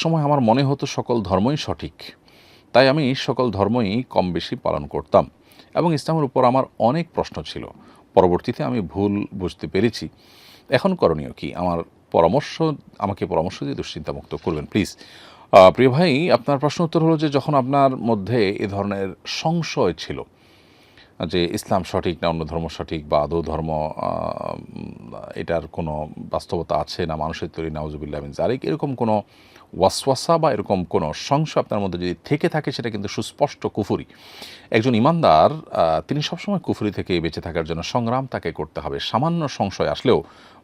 সময় আমার মনে হতো সকল ধর্মই সঠিক, তাই আমি সকল ধর্মই কম বেশি পালন করতাম এবং ইসলামের উপর আমার অনেক প্রশ্ন ছিল। পরবর্তীতে আমি ভুল বুঝতে পেরেছি। এখন করণীয় কি? আমাকে পরামর্শ দিয়ে দুশ্চিন্তামুক্ত করবেন প্লিজ। প্রিয় ভাই, আপনার প্রশ্ন উত্তর হলো যে যখন আপনার মধ্যে এ ধরনের সংশয় ছিল যে ইসলাম সঠিক না অন্য ধর্ম সঠিক, বা আদৌ ধর্ম এটার কোনো বাস্তবতা আছে না মানুষের তৈরি, নাউজুবিল্লাহ মিন যালিক, এরকম কোনো ওয়াসওয়াসা বা এরকম কোনো সংশয় আপনার মধ্যে যদি থেকে থাকে, সেটা কিন্তু সুস্পষ্ট কুফরি। একজন ইমানদার তিনি সবসময় কুফরি থেকে বেঁচে থাকার জন্য সংগ্রাম তাকে করতে হবে। সামান্য সংশয় আসলেও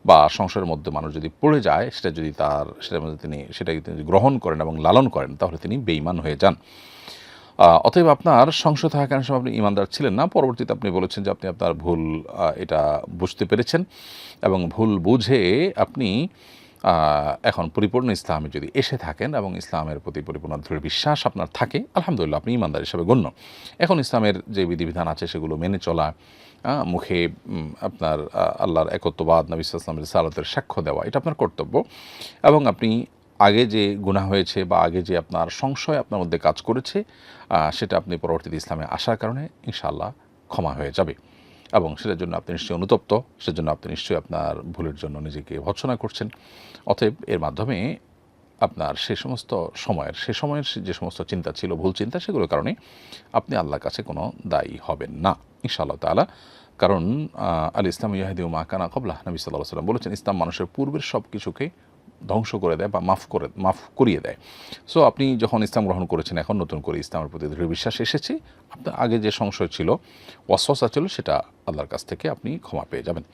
বা সংশয়ের মধ্যে মানুষ যদি পড়ে যায়, সেটার মধ্যে সেটাকে তিনি গ্রহণ করেন এবং লালন করেন, তাহলে তিনি বেঈমান হয়ে যান। অতএব আপনার সংশয় থাকার কারণে আপনি ইমানদার ছিলেন না। পরবর্তীতে আপনি বলেছেন যে আপনি আপনার ভুল এটা বুঝতে পেরেছেন এবং ভুল বুঝে আপনি এখন পরিপূর্ণ ইসলামে যদি এসে থাকেন এবং ইসলামের প্রতি পরিপূর্ণ দৃঢ় বিশ্বাস আপনার থাকে, আলহামদুলিল্লাহ আপনি ইমানদার হিসেবে গণ্য। এখন ইসলামের যে বিধিবিধান আছে সেগুলো মেনে চলা, মুখে আপনার আল্লাহর একত্ববাদ, নবী সাল্লাল্লাহু আলাইহি ওয়াসাল্লামের রিসালাতের সাক্ষ্য দেওয়া, এটা আপনার কর্তব্য। এবং আপনি আগে যে গুনাহ হয়েছে বা আগে যে আপনার সংশয় আপনার মধ্যে কাজ করেছে, সেটা আপনি পরবর্তীতে ইসলামে আসার কারণে ইনশাআল্লাহ ক্ষমা হয়ে যাবে এবং সেটার জন্য আপনি নিশ্চয়ই অনুতপ্ত। সেজন্য আপনি নিশ্চয়ই আপনার ভুলের জন্য নিজেকে ভর্ৎসনা করছেন। অতএব এর মাধ্যমে আপনার সে সময়ের যে সমস্ত চিন্তা ছিল, ভুল চিন্তা, সেগুলোর কারণে আপনি আল্লাহর কাছে কোনো দায়ী হবেন না ইনশাআল্লাহ তাআলা। কারণ আল ইসলামু ইয়াহদি মা কানা ক্বাবলাহ, নবী সাল্লাল্লাহু আলাইহি ওয়াসাল্লাম বলেছেন, ইসলাম মানুষের পূর্বের সব কিছুকে ধ্বংস করে দেয় বা মাফ করিয়ে দেয়। সো আপনি যখন ইসলাম গ্রহণ করেছেন, এখন নতুন করে ইসলামের প্রতি দৃঢ় বিশ্বাস এসেছে, আপনার আগে যে সংশয় ছিল, ওয়াসওয়াসা ছিল, সেটা আল্লাহর কাছ থেকে আপনি ক্ষমা পেয়ে যাবেন।